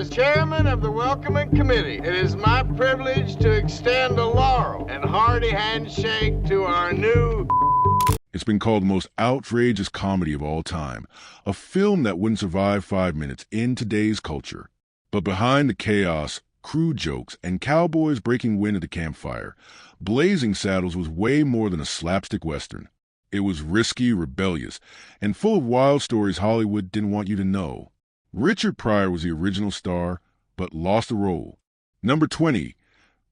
As chairman of the Welcoming Committee, it is my privilege to extend a laurel and hearty handshake to our new... It's been called the most outrageous comedy of all time, a film that wouldn't survive 5 minutes in today's culture. But behind the chaos, crude jokes, and cowboys breaking wind at the campfire, Blazing Saddles was way more than a slapstick western. It was risky, rebellious, and full of wild stories Hollywood didn't want you to know. Richard Pryor was the original star, but lost the role. Number 20.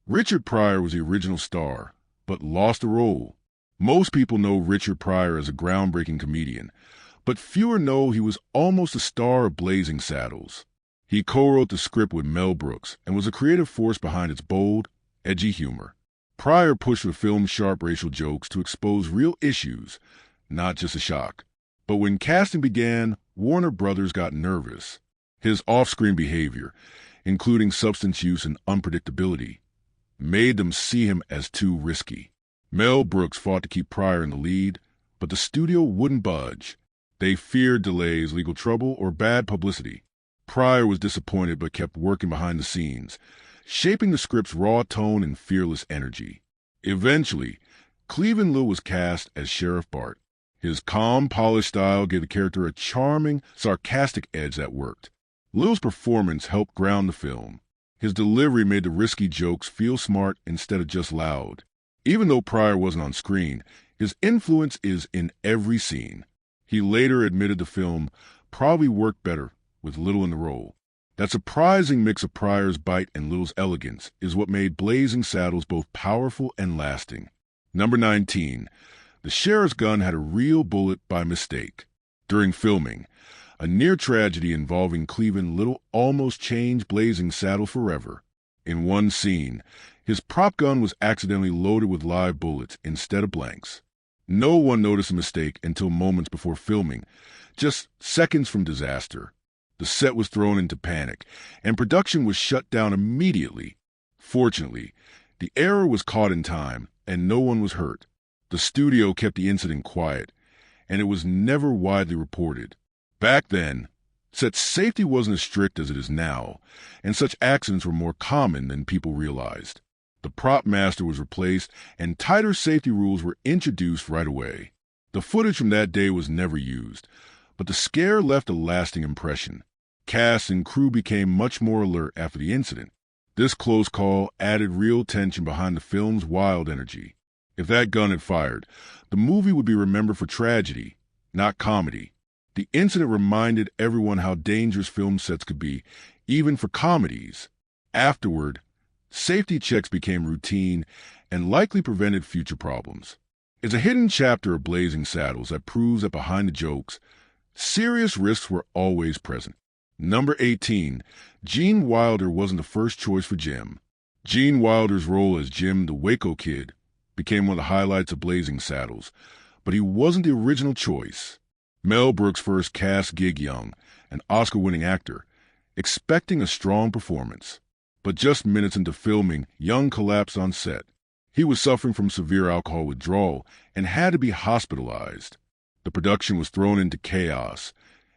Richard Pryor was the original star, but lost the role. Most people know Richard Pryor as a groundbreaking comedian, but fewer know he was almost the star of Blazing Saddles. He co-wrote the script with Mel Brooks and was a creative force behind its bold, edgy humor. Pryor pushed the film's sharp racial jokes to expose real issues, not just a shock. But when casting began, Warner Brothers got nervous. His off-screen behavior, including substance use and unpredictability, made them see him as too risky. Mel Brooks fought to keep Pryor in the lead, but the studio wouldn't budge. They feared delays, legal trouble, or bad publicity. Pryor was disappointed but kept working behind the scenes, shaping the script's raw tone and fearless energy. Eventually, Cleavon Little was cast as Sheriff Bart. His calm, polished style gave the character a charming, sarcastic edge that worked. Little's performance helped ground the film. His delivery made the risky jokes feel smart instead of just loud. Even though Pryor wasn't on screen, his influence is in every scene. He later admitted the film probably worked better with Little in the role. That surprising mix of Pryor's bite and Little's elegance is what made Blazing Saddles both powerful and lasting. Number 19. The sheriff's gun had a real bullet by mistake. During filming, a near tragedy involving Cleavon Little almost changed Blazing Saddles forever. In one scene, his prop gun was accidentally loaded with live bullets instead of blanks. No one noticed the mistake until moments before filming, just seconds from disaster. The set was thrown into panic, and production was shut down immediately. Fortunately, the error was caught in time, and no one was hurt. The studio kept the incident quiet, and it was never widely reported. Back then, set safety wasn't as strict as it is now, and such accidents were more common than people realized. The prop master was replaced, and tighter safety rules were introduced right away. The footage from that day was never used, but the scare left a lasting impression. Cast and crew became much more alert after the incident. This close call added real tension behind the film's wild energy. If that gun had fired, the movie would be remembered for tragedy, not comedy. The incident reminded everyone how dangerous film sets could be, even for comedies. Afterward, safety checks became routine and likely prevented future problems. It's a hidden chapter of Blazing Saddles that proves that behind the jokes, serious risks were always present. Number 18. Gene Wilder wasn't the first choice for Jim. Gene Wilder's role as Jim the Waco Kid became one of the highlights of Blazing Saddles, but he wasn't the original choice. Mel Brooks first cast Gig Young, an Oscar-winning actor, expecting a strong performance. But just minutes into filming, Young collapsed on set. He was suffering from severe alcohol withdrawal and had to be hospitalized. The production was thrown into chaos,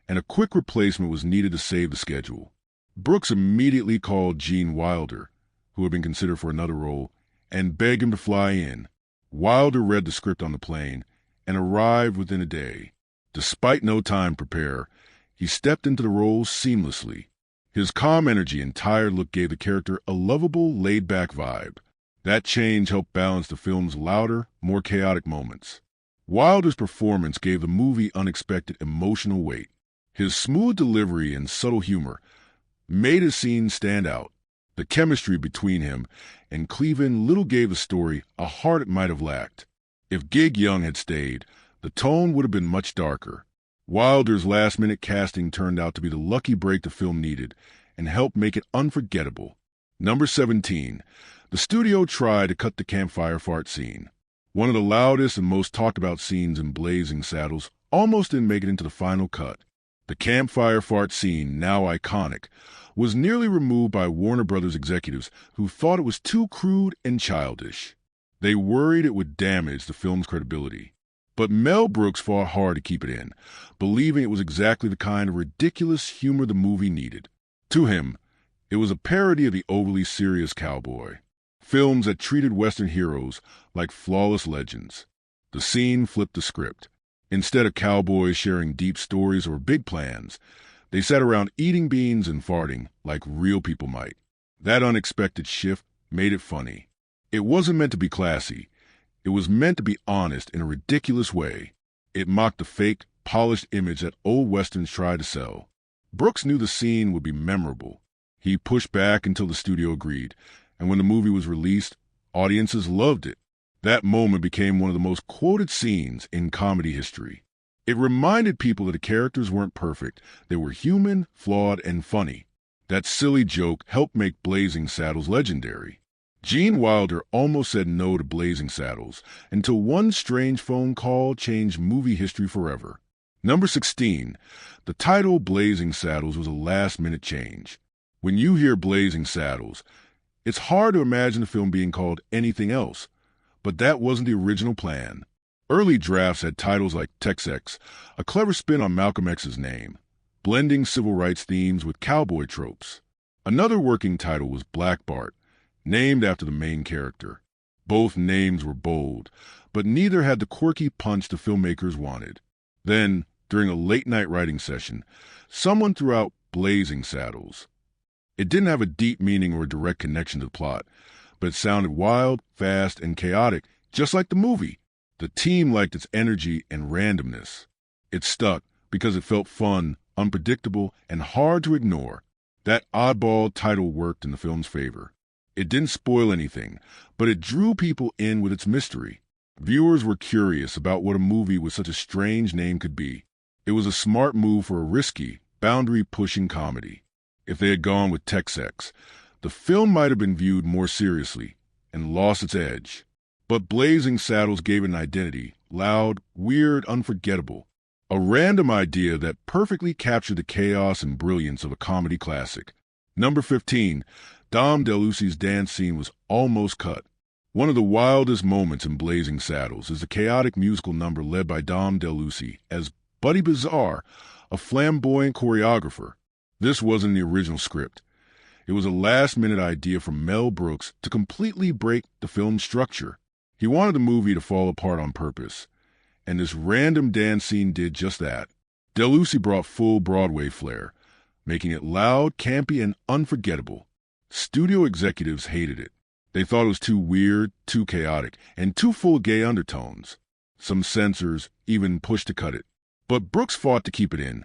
and a quick replacement was needed to save the schedule. Brooks immediately called Gene Wilder, who had been considered for another role, and begged him to fly in. Wilder read the script on the plane and arrived within a day. Despite no time to prepare, he stepped into the role seamlessly. His calm energy and tired look gave the character a lovable, laid-back vibe. That change helped balance the film's louder, more chaotic moments. Wilder's performance gave the movie unexpected emotional weight. His smooth delivery and subtle humor made his scenes stand out. The chemistry between him and Cleavon Little gave the story a heart it might have lacked. If Gig Young had stayed, the tone would have been much darker. Wilder's last-minute casting turned out to be the lucky break the film needed and helped make it unforgettable. Number 17. The studio tried to cut the campfire fart scene. One of the loudest and most talked-about scenes in Blazing Saddles almost didn't make it into the final cut. The campfire fart scene, now iconic, was nearly removed by Warner Brothers executives who thought it was too crude and childish. They worried it would damage the film's credibility. But Mel Brooks fought hard to keep it in, believing it was exactly the kind of ridiculous humor the movie needed. To him, It was a parody of the overly serious cowboy. Films that treated Western heroes like flawless legends. The scene flipped the script. Instead of cowboys sharing deep stories or big plans, they sat around eating beans and farting like real people might. That unexpected shift made it funny. It wasn't meant to be classy. It was meant to be honest in a ridiculous way. It mocked the fake, polished image that old Westerns tried to sell. Brooks knew the scene would be memorable. He pushed back until the studio agreed, and when the movie was released, audiences loved it. That moment became one of the most quoted scenes in comedy history. It reminded people that the characters weren't perfect. They were human, flawed, and funny. That silly joke helped make Blazing Saddles legendary. Gene Wilder almost said no to Blazing Saddles until one strange phone call changed movie history forever. Number 16. The title Blazing Saddles was a last-minute change. When you hear Blazing Saddles, it's hard to imagine the film being called anything else. But that wasn't the original plan. Early drafts had titles like Tex-Ex, a clever spin on Malcolm X's name, blending civil rights themes with cowboy tropes. Another working title was Black Bart, named after the main character. Both names were bold, but neither had the quirky punch the filmmakers wanted. Then, during a late-night writing session, someone threw out Blazing Saddles. It didn't have a deep meaning or a direct connection to the plot, but it sounded wild, fast, and chaotic, just like the movie. The team liked its energy and randomness. It stuck because it felt fun, unpredictable, and hard to ignore. That oddball title worked in the film's favor. It didn't spoil anything, but it drew people in with its mystery. Viewers were curious about what a movie with such a strange name could be. It was a smart move for a risky, boundary-pushing comedy. If they had gone with Tex-Ex, the film might have been viewed more seriously and lost its edge. But Blazing Saddles gave it an identity, loud, weird, unforgettable. A random idea that perfectly captured the chaos and brilliance of a comedy classic. Number 15. Dom DeLuise's dance scene was almost cut. One of the wildest moments in Blazing Saddles is the chaotic musical number led by Dom DeLuise as Buddy Bizarre, a flamboyant choreographer. This wasn't the original script. It was a last-minute idea from Mel Brooks to completely break the film's structure. He wanted the movie to fall apart on purpose, and this random dance scene did just that. DeLuise brought full Broadway flair, making it loud, campy, and unforgettable. Studio executives hated it. They thought it was too weird, too chaotic, and too full of gay undertones. Some censors even pushed to cut it. But Brooks fought to keep it in,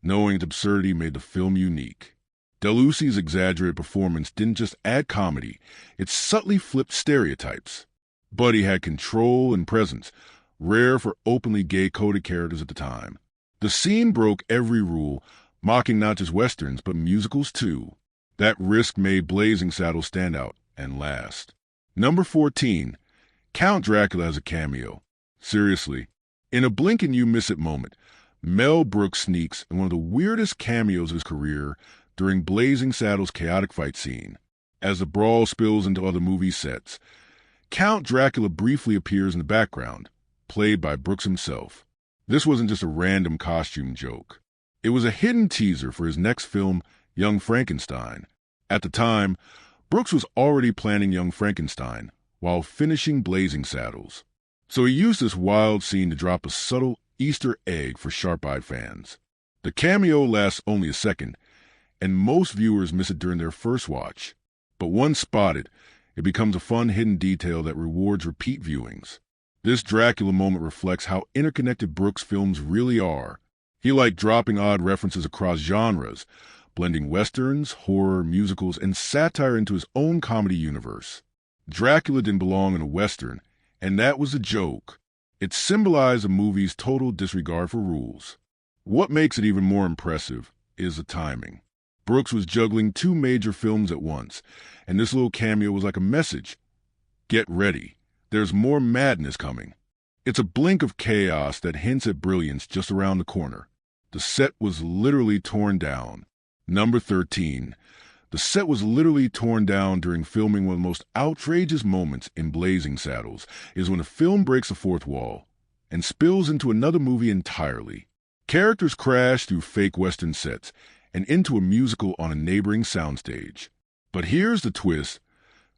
knowing its absurdity made the film unique. DeLuise's exaggerated performance didn't just add comedy, it subtly flipped stereotypes. Buddy had control and presence, rare for openly gay-coded characters at the time. The scene broke every rule, mocking not just westerns, but musicals too. That risk made Blazing Saddles stand out and last. Number 14. Count Dracula has a cameo. Seriously, in a blink-and-you-miss-it moment, Mel Brooks sneaks in one of the weirdest cameos of his career during Blazing Saddles' chaotic fight scene. As the brawl spills into other movie sets, Count Dracula briefly appears in the background, played by Brooks himself. This wasn't just a random costume joke. It was a hidden teaser for his next film, Young Frankenstein. At the time, Brooks was already planning Young Frankenstein while finishing Blazing Saddles. So he used this wild scene to drop a subtle Easter egg for sharp-eyed fans. The cameo lasts only a second, and most viewers miss it during their first watch. But once spotted, it becomes a fun hidden detail that rewards repeat viewings. This Dracula moment reflects how interconnected Brooks' films really are. He liked dropping odd references across genres, blending westerns, horror, musicals, and satire into his own comedy universe. Dracula didn't belong in a western, and that was the joke. It symbolized the movie's total disregard for rules. What makes it even more impressive is the timing. Brooks was juggling two major films at once, and this little cameo was like a message. Get ready. There's more madness coming. It's a blink of chaos that hints at brilliance just around the corner. The set was literally torn down. Number 13. The set was literally torn down during filming. One of the most outrageous moments in Blazing Saddles is when a film breaks the fourth wall and spills into another movie entirely. Characters crash through fake Western sets, and into a musical on a neighboring soundstage. But here's the twist.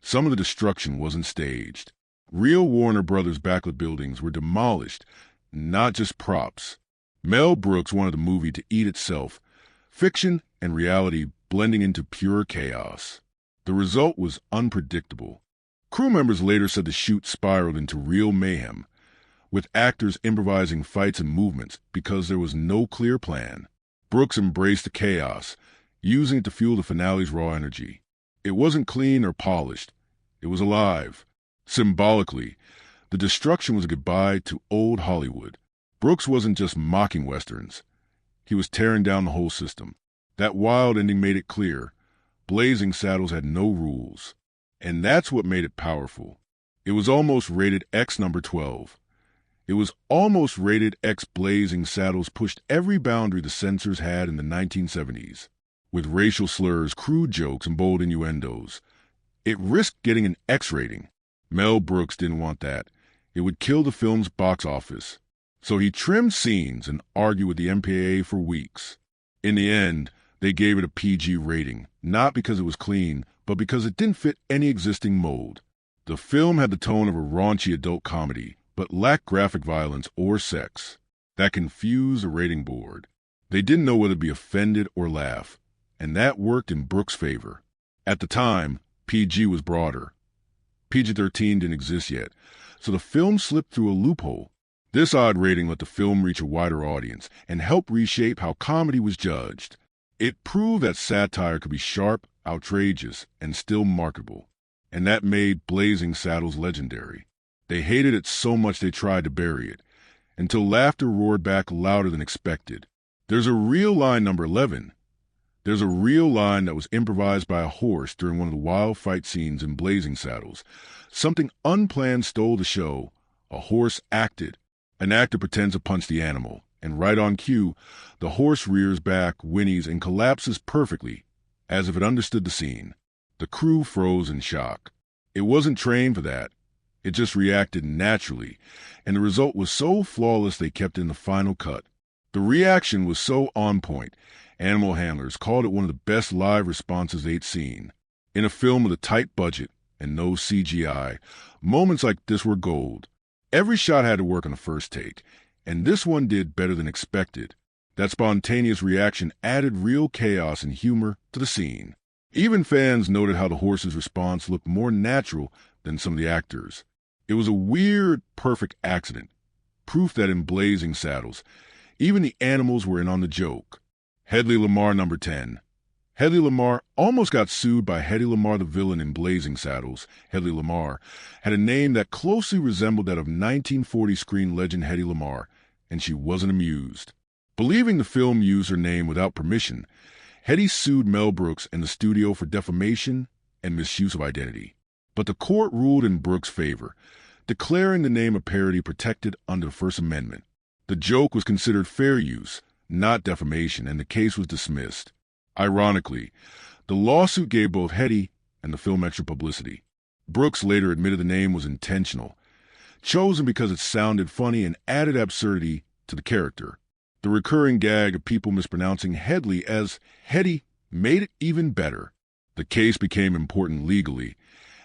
Some of the destruction wasn't staged. Real Warner Brothers backlit buildings were demolished, not just props. Mel Brooks wanted the movie to eat itself, fiction and reality blending into pure chaos. The result was unpredictable. Crew members later said the shoot spiraled into real mayhem, with actors improvising fights and movements because there was no clear plan. Brooks embraced the chaos, using it to fuel the finale's raw energy. It wasn't clean or polished. It was alive. Symbolically, the destruction was a goodbye to old Hollywood. Brooks wasn't just mocking Westerns. He was tearing down the whole system. That wild ending made it clear. Blazing Saddles had no rules. And that's what made it powerful. It was almost rated X number 12. It was almost rated X. Blazing Saddles pushed every boundary the censors had in the 1970s. With racial slurs, crude jokes, and bold innuendos. It risked getting an X rating. Mel Brooks didn't want that. It would kill the film's box office. So he trimmed scenes and argued with the MPAA for weeks. In the end, they gave it a PG rating, not because it was clean, but because it didn't fit any existing mold. The film had the tone of a raunchy adult comedy, but lacked graphic violence or sex. That confused the rating board. They didn't know whether to be offended or laugh, and that worked in Brooks' favor. At the time, PG was broader. PG-13 didn't exist yet, so the film slipped through a loophole. This odd rating let the film reach a wider audience and help reshape how comedy was judged. It proved that satire could be sharp, outrageous, and still marketable. And that made Blazing Saddles legendary. They hated it so much they tried to bury it, until laughter roared back louder than expected. There's a real line, number 11. There's a real line that was improvised by a horse during one of the wild fight scenes in Blazing Saddles. Something unplanned stole the show. A horse acted. An actor pretends to punch the animal, and right on cue, the horse rears back, whinnies, and collapses perfectly, as if it understood the scene. The crew froze in shock. It wasn't trained for that. It just reacted naturally, and the result was so flawless they kept it in the final cut. The reaction was so on point, animal handlers called it one of the best live responses they'd seen. In a film with a tight budget and no CGI, moments like this were gold. Every shot had to work on the first take, and this one did better than expected. That spontaneous reaction added real chaos and humor to the scene. Even fans noted how the horse's response looked more natural than some of the actors. It was a weird, perfect accident, proof that in Blazing Saddles, even the animals were in on the joke. Hedley Lamarr, number 10. Hedley Lamarr almost got sued by Hedy Lamarr, the villain in Blazing Saddles. Hedley Lamarr had a name that closely resembled that of 1940 screen legend Hedy Lamarr, and she wasn't amused. Believing the film used her name without permission, Hedy sued Mel Brooks and the studio for defamation and misuse of identity. But the court ruled in Brooks' favor, declaring the name a parody protected under the First Amendment. The joke was considered fair use, not defamation, and the case was dismissed. Ironically, the lawsuit gave both Hedy and the film extra publicity. Brooks later admitted the name was intentional, chosen because it sounded funny and added absurdity to the character. The recurring gag of people mispronouncing Hedley as Hedy made it even better. The case became important legally,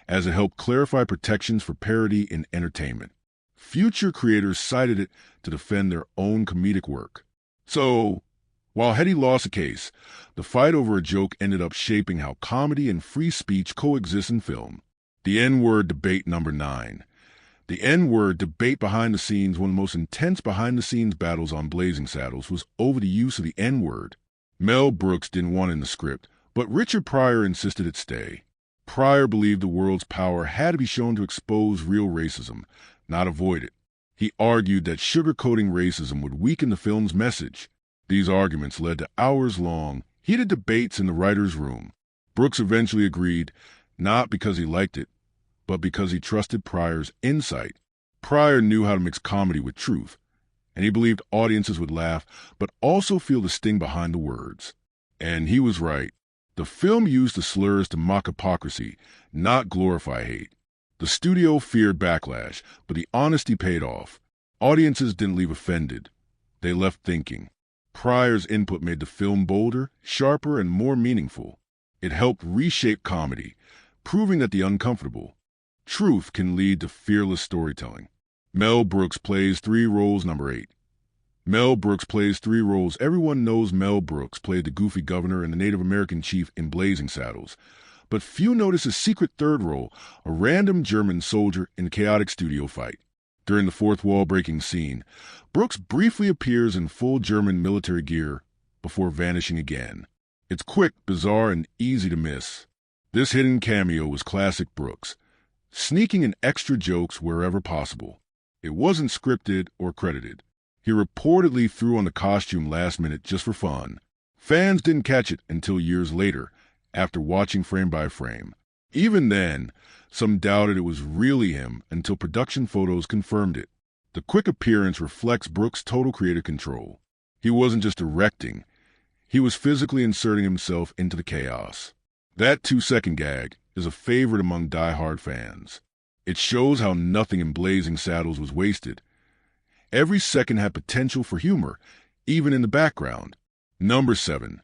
as it helped clarify protections for parody in entertainment. Future creators cited it to defend their own comedic work. So, while Hedy lost the case, the fight over a joke ended up shaping how comedy and free speech coexist in film. The N-word debate, number 9. The N-word debate behind the scenes, one of the most intense behind-the-scenes battles on Blazing Saddles, was over the use of the N-word. Mel Brooks didn't want it in the script, but Richard Pryor insisted it stay. Pryor believed the world's power had to be shown to expose real racism, not avoid it. He argued that sugarcoating racism would weaken the film's message. These arguments led to hours-long, heated debates in the writer's room. Brooks eventually agreed, not because he liked it, but because he trusted Pryor's insight. Pryor knew how to mix comedy with truth, and he believed audiences would laugh, but also feel the sting behind the words. And he was right. The film used the slurs to mock hypocrisy, not glorify hate. The studio feared backlash, but the honesty paid off. Audiences didn't leave offended. They left thinking. Pryor's input made the film bolder, sharper, and more meaningful. It helped reshape comedy, proving that the uncomfortable truth can lead to fearless storytelling. Mel Brooks plays three roles. Number 8. Mel Brooks plays three roles. Everyone knows Mel Brooks played the goofy governor and the Native American chief in Blazing Saddles. But few notice his secret third role, a random German soldier in a chaotic studio fight. During the fourth wall-breaking scene, Brooks briefly appears in full German military gear before vanishing again. It's quick, bizarre, and easy to miss. This hidden cameo was classic Brooks, sneaking in extra jokes wherever possible. It wasn't scripted or credited. He reportedly threw on the costume last minute just for fun. Fans didn't catch it until years later, after watching frame by frame. Even then, some doubted it was really him until production photos confirmed it. The quick appearance reflects Brooks' total creative control. He wasn't just directing, he was physically inserting himself into the chaos. That 2-second gag is a favorite among die-hard fans. It shows how nothing in Blazing Saddles was wasted. Every second had potential for humor, even in the background. Number 7.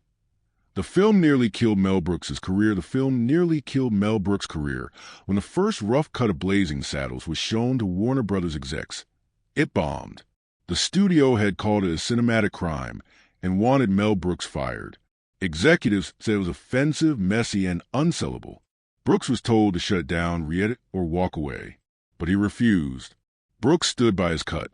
The film nearly killed Mel Brooks' career. The film nearly killed Mel Brooks' career when the first rough cut of Blazing Saddles was shown to Warner Brothers execs. It bombed. The studio had called it a cinematic crime and wanted Mel Brooks fired. Executives said it was offensive, messy, and unsellable. Brooks was told to shut it down, re-edit, or walk away. But he refused. Brooks stood by his cut,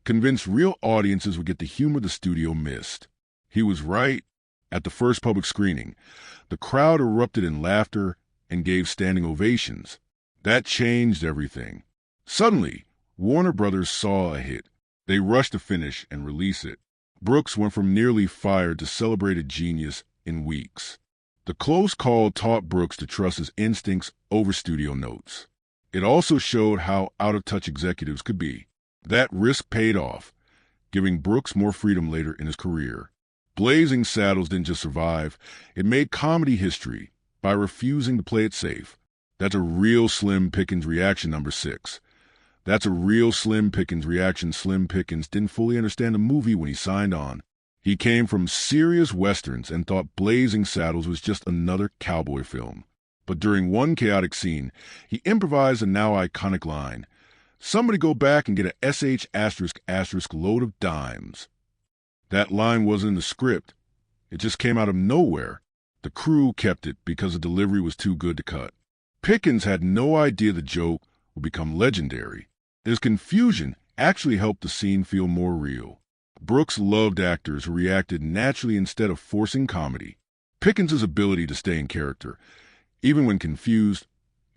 convinced real audiences would get the humor the studio missed. He was right. At the first public screening, the crowd erupted in laughter and gave standing ovations. That changed everything. Suddenly, Warner Brothers saw a hit. They rushed to finish and release it. Brooks went from nearly fired to celebrated genius in weeks. The close call taught Brooks to trust his instincts over studio notes. It also showed how out-of-touch executives could be. That risk paid off, giving Brooks more freedom later in his career. Blazing Saddles didn't just survive, it made comedy history by refusing to play it safe. That's a real Slim Pickens reaction. Number 6. That's a real Slim Pickens reaction. Slim Pickens didn't fully understand the movie when he signed on. He came from serious westerns and thought Blazing Saddles was just another cowboy film. But during one chaotic scene, he improvised a now iconic line. Somebody go back and get a sh** load of dimes. That line wasn't in the script. It just came out of nowhere. The crew kept it because the delivery was too good to cut. Pickens had no idea the joke would become legendary. His confusion actually helped the scene feel more real. Brooks loved actors who reacted naturally instead of forcing comedy. Pickens' ability to stay in character, even when confused,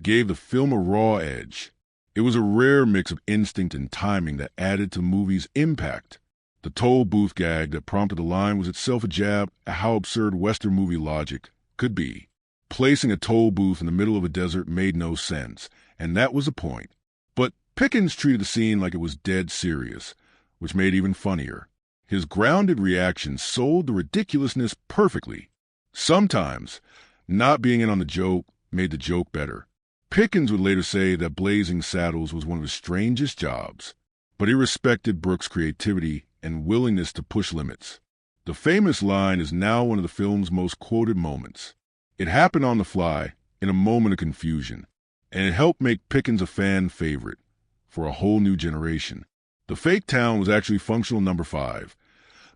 gave the film a raw edge. It was a rare mix of instinct and timing that added to the movie's impact. The toll booth gag that prompted the line was itself a jab at how absurd Western movie logic could be. Placing a toll booth in the middle of a desert made no sense, and that was the point. But Pickens treated the scene like it was dead serious, which made it even funnier. His grounded reaction sold the ridiculousness perfectly. Sometimes, not being in on the joke made the joke better. Pickens would later say that Blazing Saddles was one of his strangest jobs, but he respected Brooks' creativity and willingness to push limits. The famous line is now one of the film's most quoted moments. It happened on the fly, in a moment of confusion, and it helped make Pickens a fan favorite for a whole new generation. The fake town was actually functional. Number 5.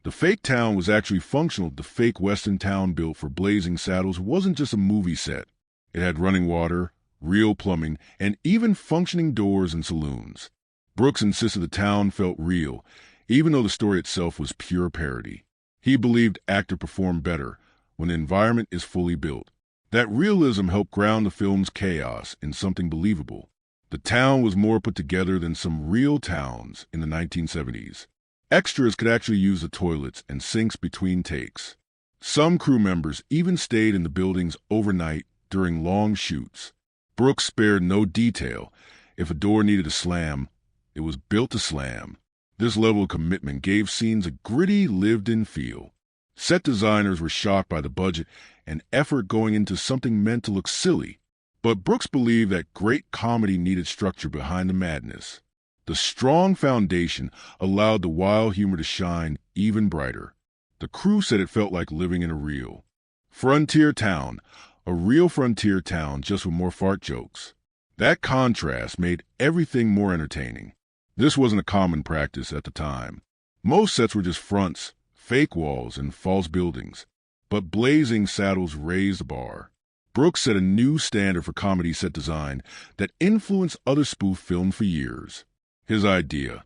The fake town was actually functional. The fake Western town built for Blazing Saddles wasn't just a movie set. It had running water, real plumbing, and even functioning doors and saloons. Brooks insisted the town felt real, even though the story itself was pure parody. He believed actors perform better when the environment is fully built. That realism helped ground the film's chaos in something believable. The town was more put together than some real towns in the 1970s. Extras could actually use the toilets and sinks between takes. Some crew members even stayed in the buildings overnight during long shoots. Brooks spared no detail. If a door needed a slam, it was built to slam. This level of commitment gave scenes a gritty, lived-in feel. Set designers were shocked by the budget and effort going into something meant to look silly. But Brooks believed that great comedy needed structure behind the madness. The strong foundation allowed the wild humor to shine even brighter. The crew said it felt like living in a real frontier town, a real frontier town just with more fart jokes. That contrast made everything more entertaining. This wasn't a common practice at the time. Most sets were just fronts, fake walls, and false buildings. But Blazing Saddles raised the bar. Brooks set a new standard for comedy set design that influenced other spoof films for years. His idea: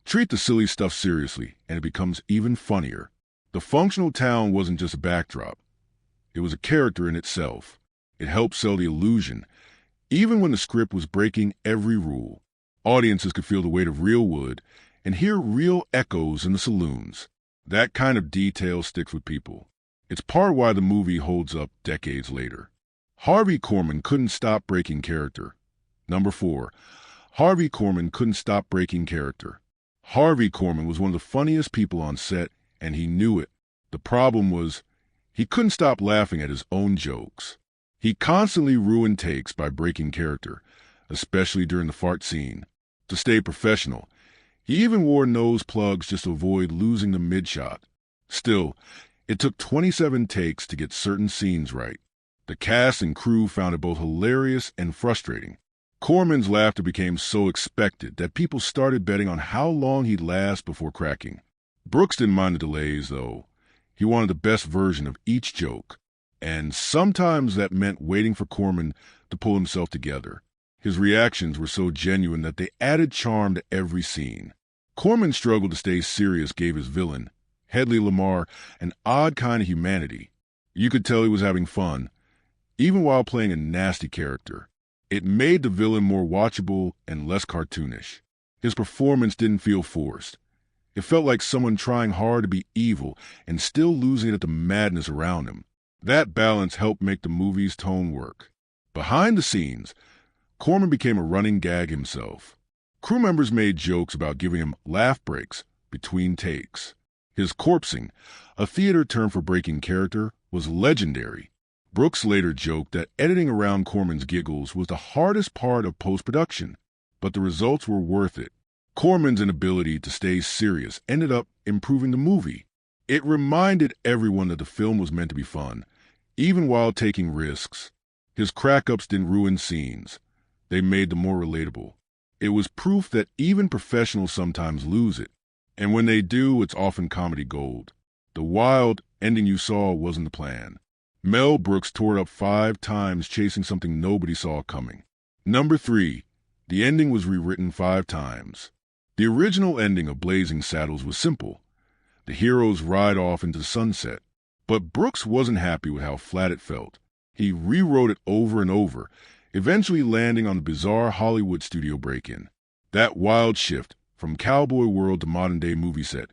treat the silly stuff seriously, and it becomes even funnier. The functional town wasn't just a backdrop. It was a character in itself. It helped sell the illusion. Even when the script was breaking every rule, audiences could feel the weight of real wood and hear real echoes in the saloons. That kind of detail sticks with people. It's part why the movie holds up decades later. Harvey Korman couldn't stop breaking character. Number 4. Harvey Korman couldn't stop breaking character. Harvey Korman was one of the funniest people on set, and he knew it. The problem was, he couldn't stop laughing at his own jokes. He constantly ruined takes by breaking character, especially during the fart scene. To stay professional, he even wore nose plugs just to avoid losing the mid-shot. Still, it took 27 takes to get certain scenes right. The cast and crew found it both hilarious and frustrating. Korman's laughter became so expected that people started betting on how long he'd last before cracking. Brooks didn't mind the delays, though. He wanted the best version of each joke, and sometimes that meant waiting for Korman to pull himself together. His reactions were so genuine that they added charm to every scene. Korman's struggle to stay serious gave his villain, Hedley Lamarr, an odd kind of humanity. You could tell he was having fun, even while playing a nasty character. It made the villain more watchable and less cartoonish. His performance didn't feel forced. It felt like someone trying hard to be evil and still losing it at the madness around him. That balance helped make the movie's tone work. Behind the scenes, Korman became a running gag himself. Crew members made jokes about giving him laugh breaks between takes. His corpsing, a theater term for breaking character, was legendary. Brooks later joked that editing around Korman's giggles was the hardest part of post-production, but the results were worth it. Korman's inability to stay serious ended up improving the movie. It reminded everyone that the film was meant to be fun, even while taking risks. His crack-ups didn't ruin scenes. They made them more relatable. It was proof that even professionals sometimes lose it, and when they do, it's often comedy gold. The wild ending you saw wasn't the plan. Mel Brooks tore it up 5 times chasing something nobody saw coming. Number 3. The ending was rewritten 5 times. The original ending of Blazing Saddles was simple. The heroes ride off into the sunset. But Brooks wasn't happy with how flat it felt. He rewrote it over and over, eventually landing on the bizarre Hollywood studio break-in. That wild shift, from cowboy world to modern-day movie set,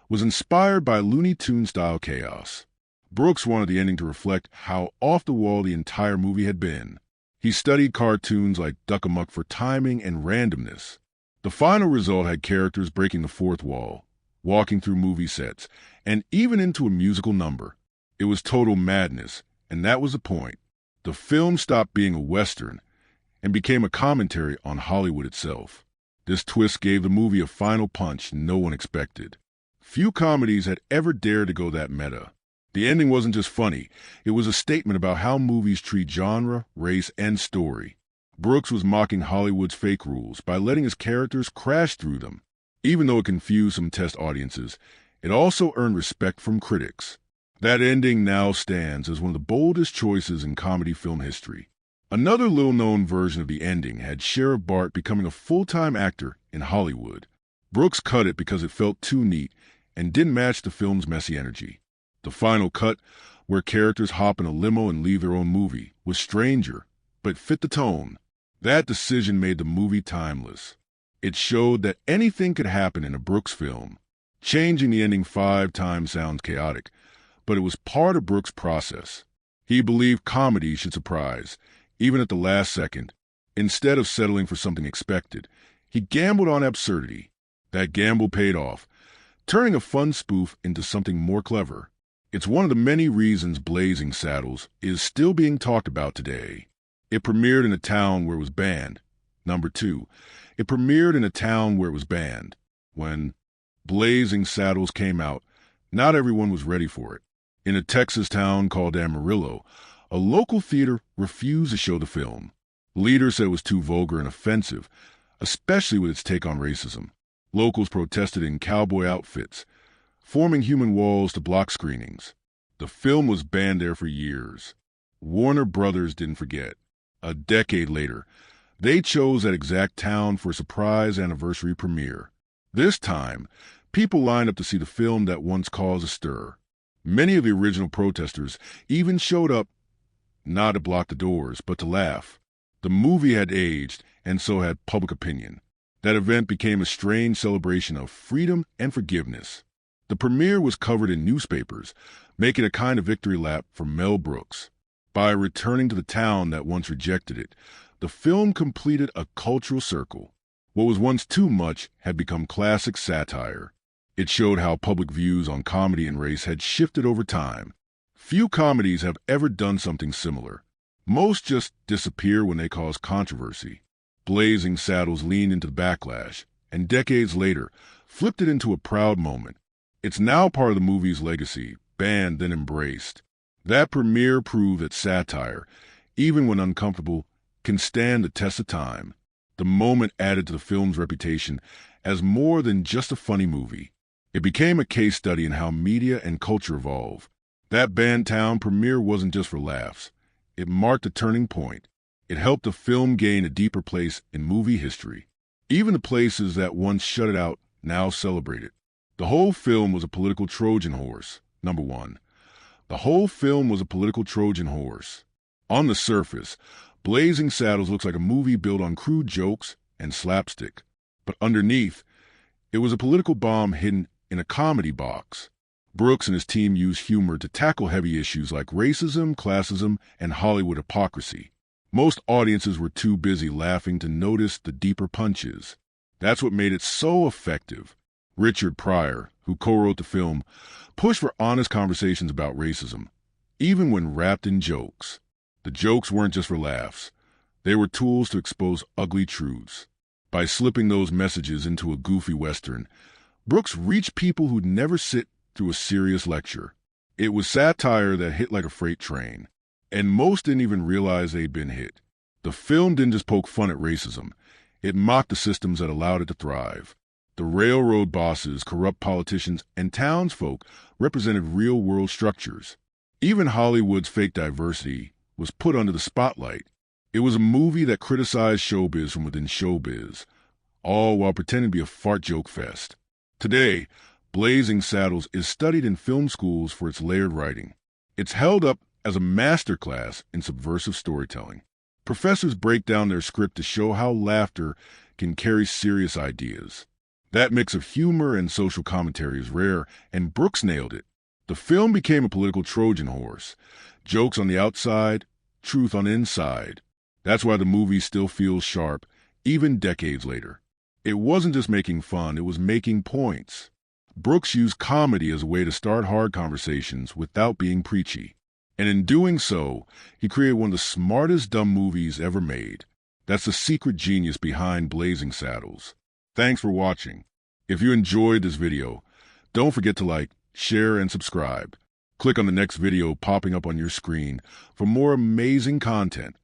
was inspired by Looney Tunes-style chaos. Brooks wanted the ending to reflect how off-the-wall the entire movie had been. He studied cartoons like Duck-a-Muck for timing and randomness. The final result had characters breaking the fourth wall, walking through movie sets, and even into a musical number. It was total madness, and that was the point. The film stopped being a Western and became a commentary on Hollywood itself. This twist gave the movie a final punch no one expected. Few comedies had ever dared to go that meta. The ending wasn't just funny, it was a statement about how movies treat genre, race, and story. Brooks was mocking Hollywood's fake rules by letting his characters crash through them. Even though it confused some test audiences, it also earned respect from critics. That ending now stands as one of the boldest choices in comedy film history. Another little-known version of the ending had Sheriff Bart becoming a full-time actor in Hollywood. Brooks cut it because it felt too neat and didn't match the film's messy energy. The final cut, where characters hop in a limo and leave their own movie, was stranger, but fit the tone. That decision made the movie timeless. It showed that anything could happen in a Brooks film. Changing the ending 5 times sounds chaotic, but it was part of Brooks' process. He believed comedy should surprise, even at the last second. Instead of settling for something expected, he gambled on absurdity. That gamble paid off, turning a fun spoof into something more clever. It's one of the many reasons Blazing Saddles is still being talked about today. It premiered in a town where it was banned. Number 2, it premiered in a town where it was banned. When Blazing Saddles came out, Not everyone was ready for it. In a Texas town called Amarillo, a local theater refused to show the film. Leaders said it was too vulgar and offensive, especially with its take on racism. Locals protested in cowboy outfits, forming human walls to block screenings. The film was banned there for years. Warner Brothers didn't forget. A decade later, they chose that exact town for a surprise anniversary premiere. This time, people lined up to see the film that once caused a stir. Many of the original protesters even showed up, not to block the doors, but to laugh. The movie had aged, and so had public opinion. That event became a strange celebration of freedom and forgiveness. The premiere was covered in newspapers, making a kind of victory lap for Mel Brooks. By returning to the town that once rejected it, the film completed a cultural circle. What was once too much had become classic satire. It showed how public views on comedy and race had shifted over time. Few comedies have ever done something similar. Most just disappear when they cause controversy. Blazing Saddles leaned into the backlash, and decades later, flipped it into a proud moment. It's now part of the movie's legacy, banned then embraced. That premiere proved that satire, even when uncomfortable, can stand the test of time. The moment added to the film's reputation as more than just a funny movie. It became a case study in how media and culture evolve. That banned town premiere wasn't just for laughs. It marked a turning point. It helped the film gain a deeper place in movie history. Even the places that once shut it out now celebrate it. The whole film was a political Trojan horse. Number one. The whole film was a political Trojan horse. On the surface, Blazing Saddles looks like a movie built on crude jokes and slapstick. But underneath, it was a political bomb hidden in a comedy box. Brooks and his team used humor to tackle heavy issues like racism, classism, and Hollywood hypocrisy. Most audiences were too busy laughing to notice the deeper punches. That's what made it so effective. Richard Pryor, who co-wrote the film, pushed for honest conversations about racism, even when wrapped in jokes. The jokes weren't just for laughs. They were tools to expose ugly truths. By slipping those messages into a goofy Western, Brooks reached people who'd never sit through a serious lecture. It was satire that hit like a freight train, and most didn't even realize they'd been hit. The film didn't just poke fun at racism. It mocked the systems that allowed it to thrive. The railroad bosses, corrupt politicians, and townsfolk represented real-world structures. Even Hollywood's fake diversity was put under the spotlight. It was a movie that criticized showbiz from within showbiz, all while pretending to be a fart joke fest. Today, Blazing Saddles is studied in film schools for its layered writing. It's held up as a masterclass in subversive storytelling. Professors break down their script to show how laughter can carry serious ideas. That mix of humor and social commentary is rare, and Brooks nailed it. The film became a political Trojan horse. Jokes on the outside, truth on the inside. That's why the movie still feels sharp, even decades later. It wasn't just making fun, it was making points. Brooks used comedy as a way to start hard conversations without being preachy. And in doing so, he created one of the smartest dumb movies ever made. That's the secret genius behind Blazing Saddles. Thanks for watching. If you enjoyed this video, don't forget to like, share, and subscribe. Click on the next video popping up on your screen for more amazing content.